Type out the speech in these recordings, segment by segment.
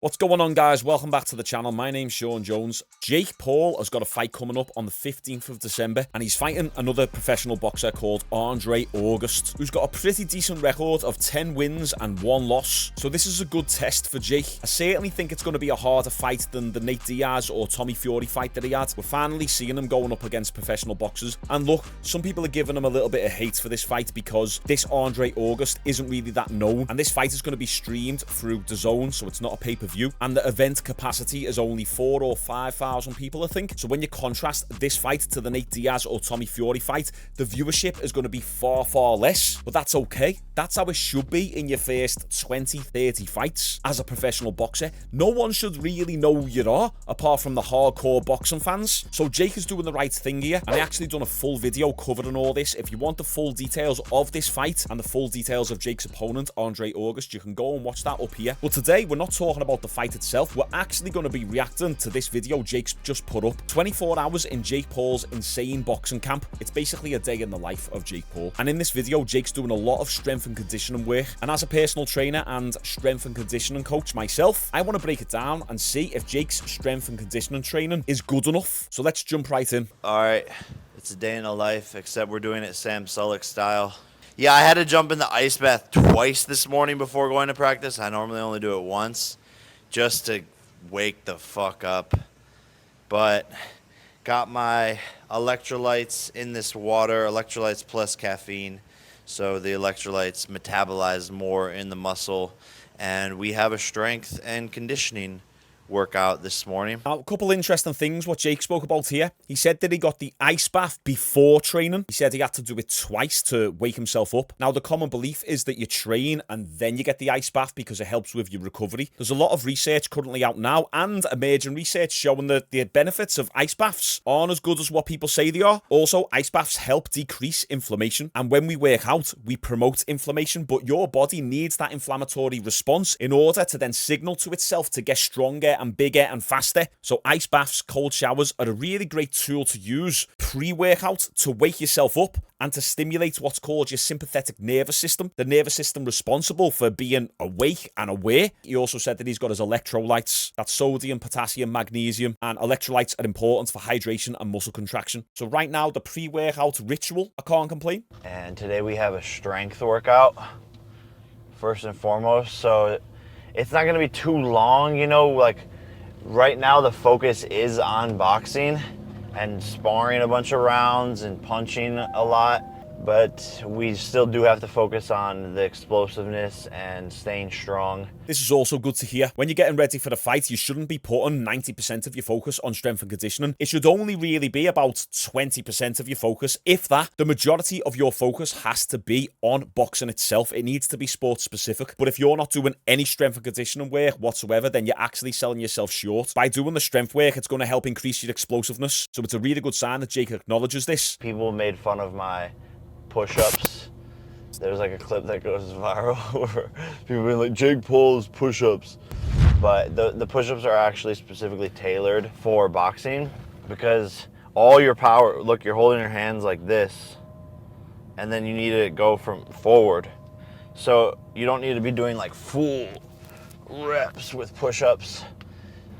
What's going on, guys? Welcome back to the channel. My name's Shaun Jones. Jake Paul has got a fight coming up on the 15th of December, and he's fighting another professional boxer called Andre August, who's got a pretty decent record of 10 wins and 1 loss. So this is a good test for Jake. I certainly think it's going to be a harder fight than the Nate Diaz or Tommy Fury fight that he had. We're finally seeing him going up against professional boxers. And look, some people are giving him a little bit of hate for this fight because this Andre August isn't really that known, and this fight is going to be streamed through DAZN, so it's not a pay-per-view. And the event capacity is only 4,000 or 5,000 people, I think. So when you contrast this fight to the Nate Diaz or Tommy Fury fight, the viewership is going to be far, far less. But that's okay. That's how it should be in your first 20, 30 fights as a professional boxer. No one should really know who you are, apart from the hardcore boxing fans. So Jake is doing the right thing here, and I actually done a full video covering all this. If you want the full details of this fight and the full details of Jake's opponent, Andre August, you can go and watch that up here. But today, we're not talking about the fight itself. We're actually going to be reacting to this video Jake's just put up. 24 hours in Jake Paul's insane boxing camp. It's basically a day in the life of Jake Paul. And in this video, Jake's doing a lot of strength and conditioning work. And as a personal trainer and strength and conditioning coach myself, I want to break it down and see if Jake's strength and conditioning training is good enough. So let's jump right in. All right, it's a day in the life, except we're doing it Sam Sulek style. Yeah, I had to jump in the ice bath twice this morning before going to practice. I normally only do it once, just to wake the fuck up. But got my electrolytes in this water, electrolytes plus caffeine, so the electrolytes metabolize more in the muscle, and we have a strength and conditioning workout this morning. Now, a couple interesting things what Jake spoke about here. He said that he got the ice bath before training. He said he had to do it twice to wake himself up. Now, the common belief is that you train and then you get the ice bath because it helps with your recovery. There's a lot of research currently out now and emerging research showing that the benefits of ice baths aren't as good as what people say they are. Also, ice baths help decrease inflammation, and when we work out, we promote inflammation, but your body needs that inflammatory response in order to then signal to itself to get stronger and bigger and faster. So ice baths, cold showers are a really great tool to use pre-workout to wake yourself up and to stimulate what's called your sympathetic nervous system, the nervous system responsible for being awake and aware. He also said that he's got his electrolytes, that's sodium, potassium, magnesium, and electrolytes are important for hydration and muscle contraction. So right now, the pre-workout ritual, I can't complain. And today we have a strength workout, first and foremost, so it's not going to be too long, you know, like right now the focus is on boxing and sparring a bunch of rounds and punching a lot, but we still do have to focus on the explosiveness and staying strong. This is also good to hear. When you're getting ready for the fight, you shouldn't be putting 90% of your focus on strength and conditioning. It should only really be about 20% of your focus, if that. The majority of your focus has to be on boxing itself. It needs to be sport specific. But if you're not doing any strength and conditioning work whatsoever, then you're actually selling yourself short. By doing the strength work, it's going to help increase your explosiveness. So it's a really good sign that Jake acknowledges this. People made fun of my push-ups. There's like a clip that goes viral where people being like, Jake Paul's push-ups. But the push-ups are actually specifically tailored for boxing because all your power, look, you're holding your hands like this, and then you need to go from forward. So you don't need to be doing like full reps with push-ups.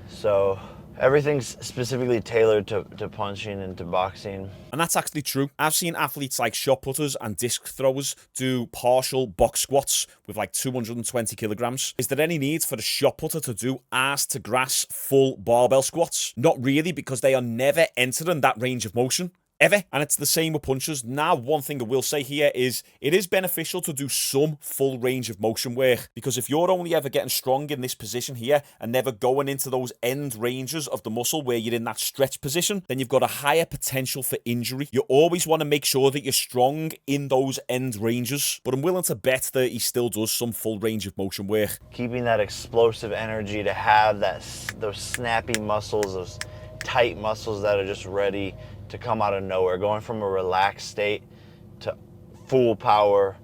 So everything's specifically tailored to punching and to boxing. And that's actually true. I've seen athletes like shot putters and disc throwers do partial box squats with like 220 kilograms. Is there any need for the shot putter to do ass to grass full barbell squats? Not really, because they are never entering that range of motion. Ever. And it's the same with punches. Now, one thing I will say here is it is beneficial to do some full range of motion work, because if you're only ever getting strong in this position here and never going into those end ranges of the muscle where you're in that stretch position, then you've got a higher potential for injury. You always want to make sure that you're strong in those end ranges, but I'm willing to bet that he still does some full range of motion work. Keeping that explosive energy to have those snappy muscles, those tight muscles that are just ready to come out of nowhere, going from a relaxed state to full power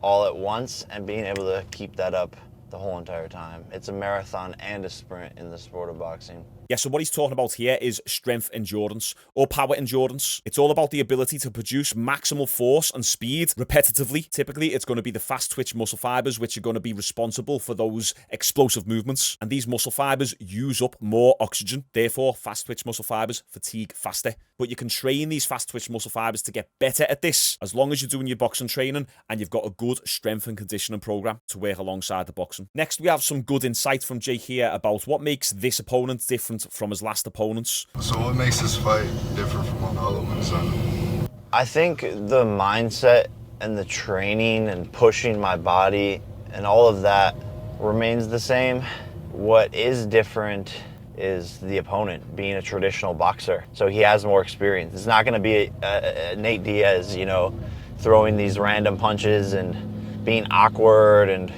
all at once, and being able to keep that up the whole entire time. It's a marathon and a sprint in the sport of boxing. Yeah, so what he's talking about here is strength endurance or power endurance. It's all about the ability to produce maximal force and speed repetitively. Typically, it's going to be the fast twitch muscle fibers which are going to be responsible for those explosive movements. And these muscle fibers use up more oxygen. Therefore, fast twitch muscle fibers fatigue faster. But you can train these fast twitch muscle fibers to get better at this as long as you're doing your boxing training and you've got a good strength and conditioning program to work alongside the boxing. Next, we have some good insight from Jake here about what makes this opponent different from his last opponents. So what makes this fight different from all the other ones then? I think the mindset and the training and pushing my body and all of that remains the same. What is different is the opponent being a traditional boxer. So he has more experience. It's not going to be a Nate Diaz, you know, throwing these random punches and being awkward and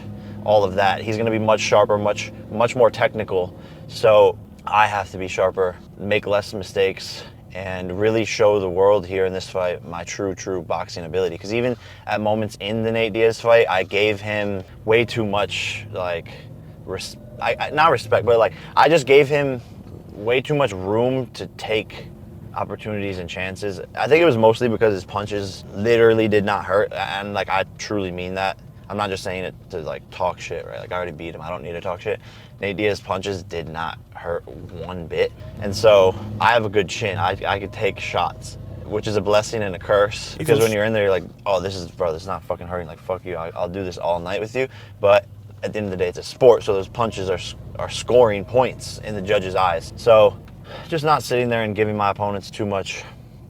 all of that. He's going to be much sharper, much more technical. So I have to be sharper, make less mistakes, and really show the world here in this fight my true boxing ability. Because even at moments in the Nate Diaz fight, I gave him way too much, like, not respect, but like, I just gave him way too much room to take opportunities and chances. I think it was mostly because his punches literally did not hurt, and like, I truly mean that. I'm not just saying it to like talk shit, right? Like, I already beat him, I don't need to talk shit. Nate Diaz's punches did not hurt one bit. And so I have a good chin. I could take shots, which is a blessing and a curse. Because when you're in there, you're like, oh, this is not fucking hurting. Like, fuck you, I'll do this all night with you. But at the end of the day, it's a sport, so those punches are scoring points in the judge's eyes. So just not sitting there and giving my opponents too much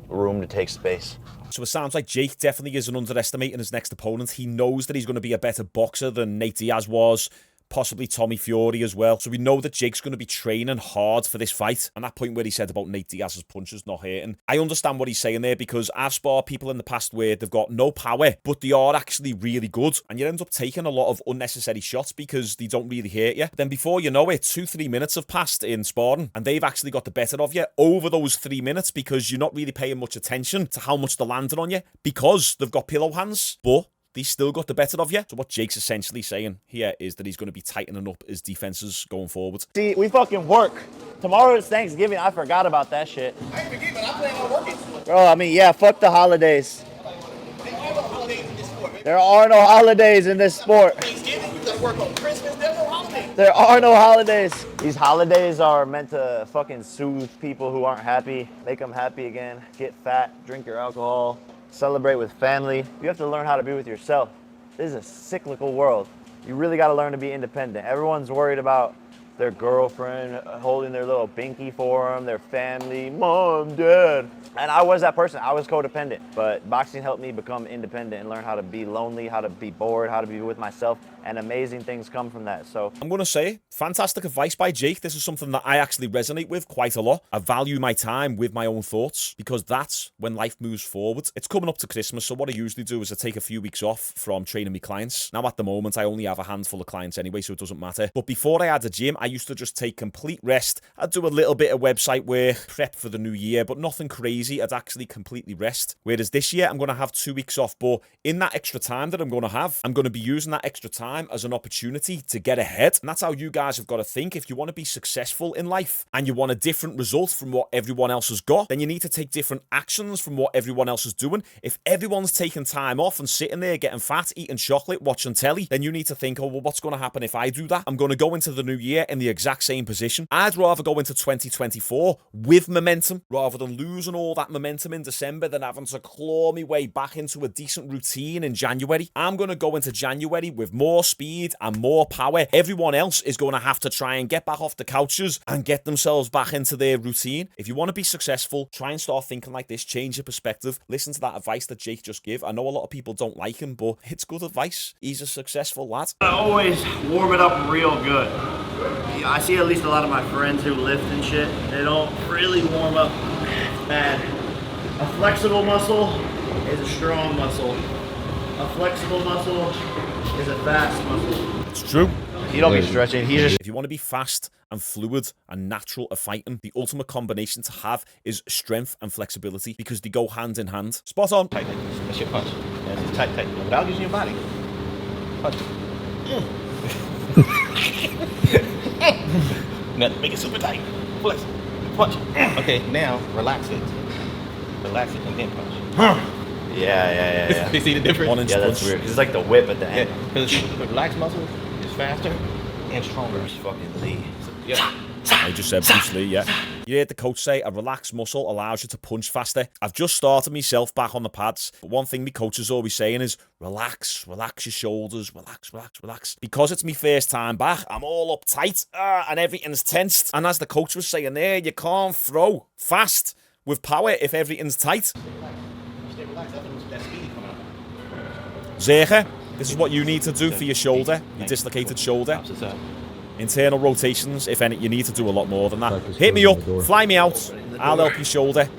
room to take space. So it sounds like Jake definitely isn't underestimating his next opponent. He knows that he's going to be a better boxer than Nate Diaz was, possibly Tommy Fury as well. So we know that Jake's going to be training hard for this fight. And that point where he said about Nate Diaz's punches not hurting, I understand what he's saying there, because I've sparred people in the past where they've got no power, but they are actually really good. And you end up taking a lot of unnecessary shots because they don't really hurt you. Then before you know it, 2-3 minutes have passed in sparring and they've actually got the better of you over those 3 minutes because you're not really paying much attention to how much they're landing on you because they've got pillow hands. But they still got the better of you. So what Jake's essentially saying here is that he's going to be tightening up his defenses going forward. See, we fucking work. Tomorrow is Thanksgiving. I forgot about that shit. I ain't forget, but I plan on working. Bro, I mean, yeah, fuck the holidays. There are no holidays in this sport, man. There are no holidays in this sport. Thanksgiving, you gotta work on Christmas. There's no holidays. There are no holidays. These holidays are meant to fucking soothe people who aren't happy, make them happy again, get fat, drink your alcohol, celebrate with family. You have to learn how to be with yourself. This is a cyclical world. You really got to learn to be independent. Everyone's worried about their girlfriend holding their little binky for them, their family, mom, dad. And I was that person. I was codependent. But boxing helped me become independent and learn how to be lonely, how to be bored, how to be with myself. And amazing things come from that. So I'm going to say, fantastic advice by Jake. This is something that I actually resonate with quite a lot. I value my time with my own thoughts because that's when life moves forward. It's coming up to Christmas, so what I usually do is I take a few weeks off from training my clients. Now at the moment, I only have a handful of clients anyway, so it doesn't matter. But before I had a gym, I used to just take complete rest. I'd do a little bit of website work, prep for the new year, but nothing crazy. I'd actually completely rest. Whereas this year, I'm going to have 2 weeks off, but in that extra time that I'm going to have, I'm going to be using that extra time as an opportunity to get ahead. And that's how you guys have got to think. If you want to be successful in life and you want a different result from what everyone else has got, then you need to take different actions from what everyone else is doing. If everyone's taking time off and sitting there getting fat, eating chocolate, watching telly, then you need to think, oh, well, what's going to happen if I do that? I'm going to go into the new year in the exact same position. I'd rather go into 2024 with momentum rather than losing all that momentum in December than having to claw my way back into a decent routine in January. I'm going to go into January with more speed and more power. Everyone else is going to have to try and get back off the couches and get themselves back into their routine. If you want to be successful, try and start thinking like this, change your perspective, listen to that advice that Jake just gave. I know a lot of people don't like him, but it's good advice. He's a successful lad. I always warm it up real good. I see at least a lot of my friends who lift and shit, they don't really warm up bad. A flexible muscle is a strong muscle. A flexible muscle is a fast muscle. It's true. you don't be stretching. If you want to be fast and fluid and natural at fighting, the ultimate combination to have is strength and flexibility because they go hand in hand. Spot on. Tight, that's your punch. Yeah, tight, without using your body. Punch. Now make it super tight. Flex. Punch. Okay, now relax it. Relax it and then punch. Yeah. You see the difference? 1 inch Yeah, punch. that's weird. 'Cause it's like the whip at the Yeah, end. because the relaxed muscle is faster and stronger. There's fucking Lee. Yeah. I just said Bruce Lee, yeah. You heard the coach say a relaxed muscle allows you to punch faster. I've just started myself back on the pads. But one thing my coach is always saying is, relax your shoulders, relax. Because it's my first time back, I'm all uptight and everything's tensed. And as the coach was saying there, you can't throw fast with power if everything's tight. Stay relaxed. That speed coming out. Zeche, this is what you need to do for your shoulder, your dislocated shoulder. Opposites up. Internal rotations, if any, you need to do a lot more than that. Hit me up, fly me out, I'll help your shoulder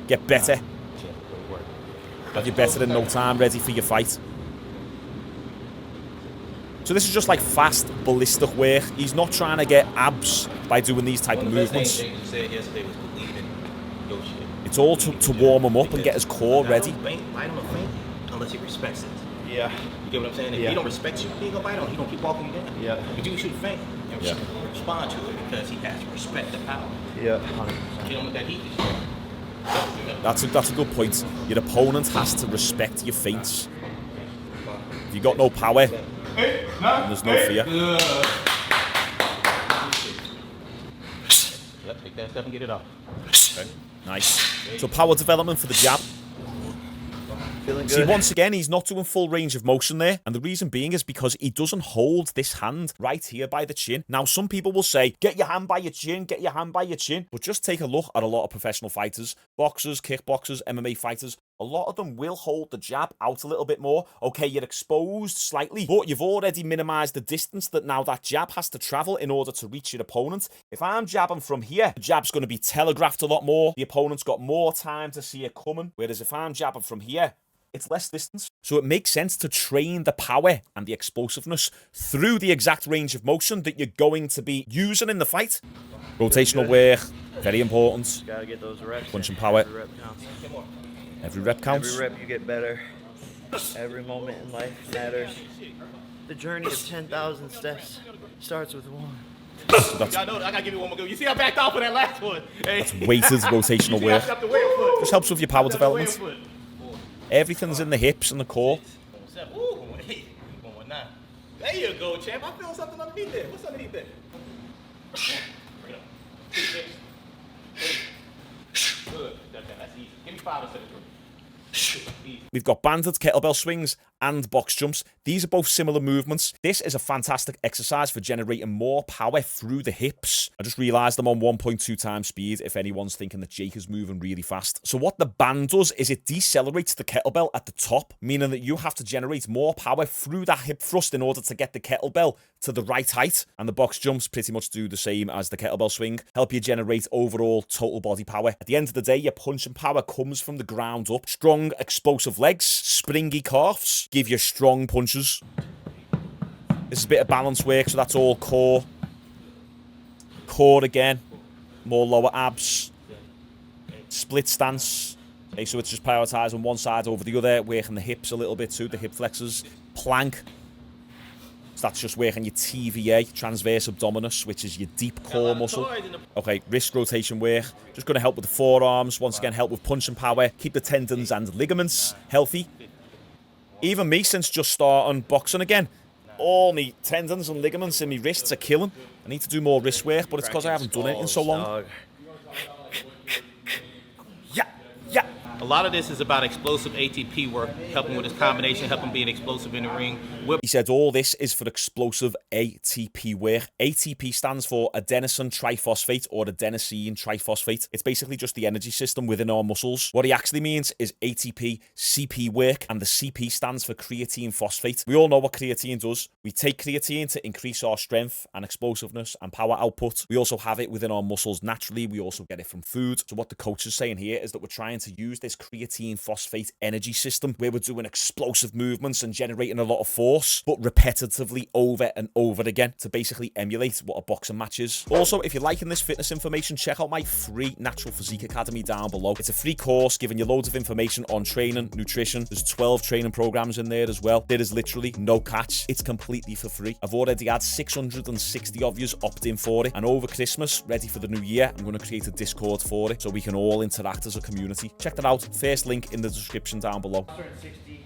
get better. You're better in no time, ready for your fight. So this is just like fast, ballistic work. He's not trying to get abs by doing these type of movements. It's all to warm him up and get his core ready. Bite him a feint unless he respects it. Yeah. You get what I'm saying? If he don't respect you, he ain't gonna bite on you. He gonna keep walking you down. Yeah. But you can shoot feint and respond to it because he has to respect the power. Yeah. You know what that heat is. That's a good point. Your opponent has to respect your feints. If you got no power, there's no fear. Yep, take that step and get it off. Okay. Nice. So power development for the jab. Feeling See, good. once again, he's not doing full range of motion there. And the reason being is because he doesn't hold this hand right here by the chin. Now, some people will say, get your hand by your chin, get your hand by your chin. But just take a look at a lot of professional fighters, boxers, kickboxers, MMA fighters. A lot of them will hold the jab out a little bit more. Okay, you're exposed slightly, but you've already minimized the distance that now that jab has to travel in order to reach your opponent. If I'm jabbing from here, the jab's going to be telegraphed a lot more. The opponent's got more time to see it coming. Whereas if I'm jabbing from here, it's less distance. So it makes sense to train the power and the explosiveness through the exact range of motion that you're going to be using in the fight. Rotational work, very important. Gotta get those reps. Punching power. Every rep counts. Every rep counts. Every rep you get better. Every moment in life matters. The journey of 10,000 steps starts with one. Y'all know I gotta give you one more go. You see I backed off of that last one. Hey. That's weighted rotational work. Just helps with your power development. Everything's in the hips and the core. Ooh, 1-8, 1-9. There you go, champ. I feel something underneath there. What's underneath there? Bring it up. Good. That's easy. Give me 5 instead of 3. Easy. We've got banded kettlebell swings and box jumps. These are both similar movements. This is a fantastic exercise for generating more power through the hips. I just realized I'm on 1.2 times speed if anyone's thinking that Jake is moving really fast. So what the band does is it decelerates the kettlebell at the top, meaning that you have to generate more power through that hip thrust in order to get the kettlebell to the right height. And the box jumps pretty much do the same as the kettlebell swing, help you generate overall total body power. At the end of the day, your punching power comes from the ground up. Strong, explosive legs, springy calves, give you strong punches. This is a bit of balance work, so that's all core. Core again, more lower abs. Split stance. Okay, so it's just prioritizing one side over the other, working the hips a little bit too, the hip flexors. Plank. So that's just working your TVA, transverse abdominis, which is your deep core muscle. Okay, wrist rotation work. Just going to help with the forearms. Once again, help with punching power. Keep the tendons and ligaments healthy. Even me, since just starting boxing again, all my tendons and ligaments in my wrists are killing. I need to do more wrist work, but it's because I haven't done it in so long. Yeah. A lot of this is about explosive ATP work, helping with this combination, helping being explosive in the ring. He said all this is for explosive ATP work. ATP stands for adenosine triphosphate or adenosine triphosphate. It's basically just the energy system within our muscles. What he actually means is ATP CP work, and the CP stands for creatine phosphate. We all know what creatine does. We take creatine to increase our strength and explosiveness and power output. We also have it within our muscles naturally. We also get it from food. So what the coach is saying here is that we're trying to use this creatine phosphate energy system where we're doing explosive movements and generating a lot of force, but repetitively over and over again to basically emulate what a boxing match is. Also, if you're liking this fitness information, check out my free Natural Physique Academy down below. It's a free course giving you loads of information on training, nutrition. There's 12 training programs in there as well. There is literally no catch. It's completely for free. I've already had 660 of yous opt in for it, and over Christmas, ready for the new year, I'm going to create a Discord for it so we can all interact as a community. Check that out. First link in the description down below. 60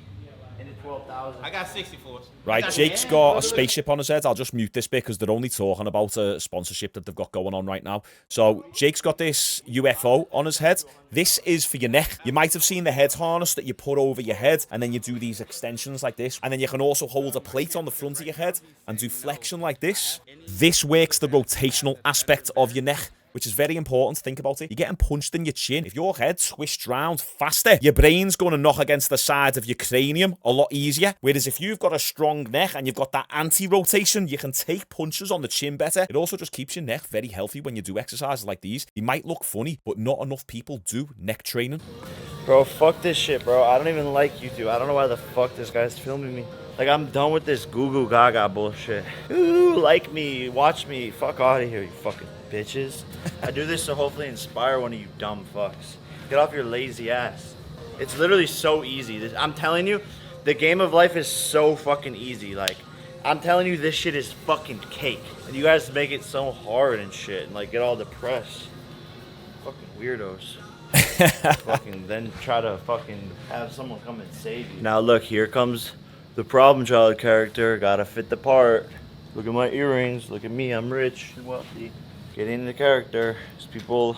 into 12,000. I got 64. Right, Jake's got a spaceship on his head. I'll just mute this bit because they're only talking about a sponsorship that they've got going on right now. So Jake's got this UFO on his head. This is for your neck. You might have seen the head harness that you put over your head, and then you do these extensions like this. And then you can also hold a plate on the front of your head and do flexion like this. This works the rotational aspect of your neck, which is very important to think about it. You're getting punched in your chin. If your head twists round faster, your brain's going to knock against the side of your cranium a lot easier. Whereas if you've got a strong neck and you've got that anti-rotation, you can take punches on the chin better. It also just keeps your neck very healthy when you do exercises like these. You might look funny, but not enough people do neck training. Bro, fuck this shit, bro. I don't even like YouTube. I don't know why the fuck this guy's filming me. Like, I'm done with this goo goo gaga bullshit. Ooh, like me, watch me. Fuck out of here, you fucking bitches. I do this to hopefully inspire one of you dumb fucks. Get off your lazy ass. It's literally so easy. I'm telling you, the game of life is so fucking easy. Like, I'm telling you, this shit is fucking cake. And you guys make it so hard and shit and like get all depressed. Fucking weirdos. Fucking then try to fucking have someone come and save you. Now look, here comes the problem child character. Gotta fit the part. Look at my earrings. Look at me. I'm rich and wealthy. Get into the character. These people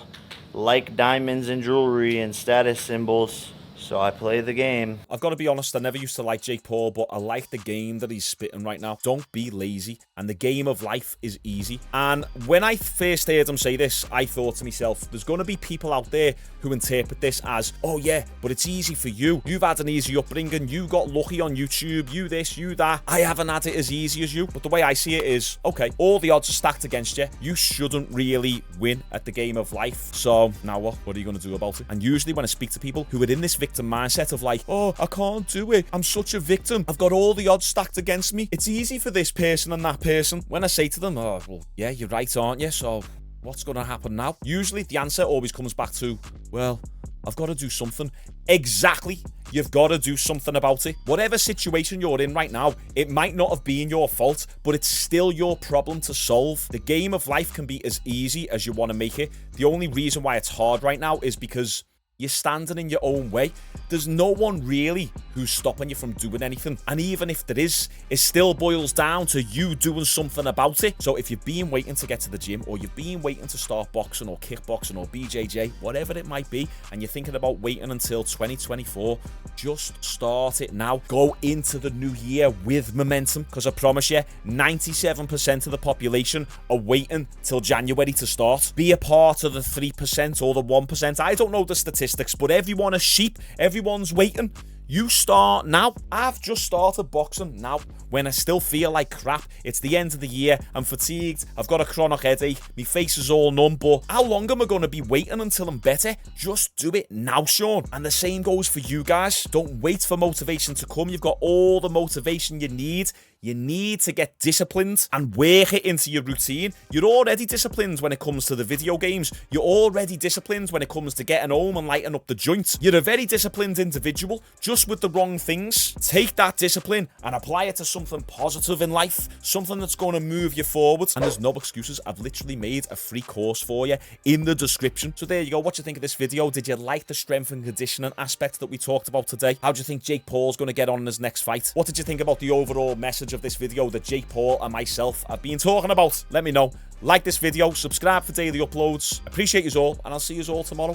like diamonds and jewelry and status symbols, so I play the game. I've got to be honest, I never used to like Jake Paul, but I like the game that he's spitting right now. Don't be lazy, and the game of life is easy. And when I first heard him say this, I thought to myself, there's going to be people out there who interpret this as, oh yeah, but it's easy for you. You've had an easy upbringing. You got lucky on YouTube. You this, you that. I haven't had it as easy as you. But the way I see it is, okay, all the odds are stacked against you. You shouldn't really win at the game of life. So now what? What are you going to do about it? And usually when I speak to people who are in this victim mindset of like, oh, I can't do it. I'm such a victim. I've got all the odds stacked against me. It's easy for this person and that person. When I say to them, oh, well, yeah, you're right, aren't you? So what's going to happen now? Usually the answer always comes back to, well, I've got to do something. Exactly. You've got to do something about it. Whatever situation you're in right now, it might not have been your fault, but it's still your problem to solve. The game of life can be as easy as you want to make it. The only reason why it's hard right now is because you're standing in your own way. There's no one really who's stopping you from doing anything. And even if there is, it still boils down to you doing something about it. So if you've been waiting to get to the gym, or you've been waiting to start boxing or kickboxing or BJJ, whatever it might be, and you're thinking about waiting until 2024, just start it now. Go into the new year with momentum, because I promise you, 97% of the population are waiting till January to start. Be a part of the 3% or the 1%. I don't know the statistics, but everyone is sheep. Everyone's waiting. You start now. I've just started boxing now when I still feel like crap. It's the end of the year. I'm fatigued. I've got a chronic headache. My face is all numb. But how long am I going to be waiting until I'm better? Just do it now, Shaun. And the same goes for you guys. Don't wait for motivation to come. You've got all the motivation you need. You need to get disciplined and work it into your routine. You're already disciplined when it comes to the video games. You're already disciplined when it comes to getting home and lighting up the joints. You're a very disciplined individual, just with the wrong things. Take that discipline and apply it to something positive in life, something that's going to move you forward. And there's no excuses. I've literally made a free course for you in the description. So there you go. What do you think of this video? Did you like the strength and conditioning aspect that we talked about today? How do you think Jake Paul's going to get on in his next fight? What did you think about the overall message of this video that Jake Paul and myself have been talking about? Let me know. Like this video, subscribe for daily uploads. Appreciate you all, and I'll see you all tomorrow.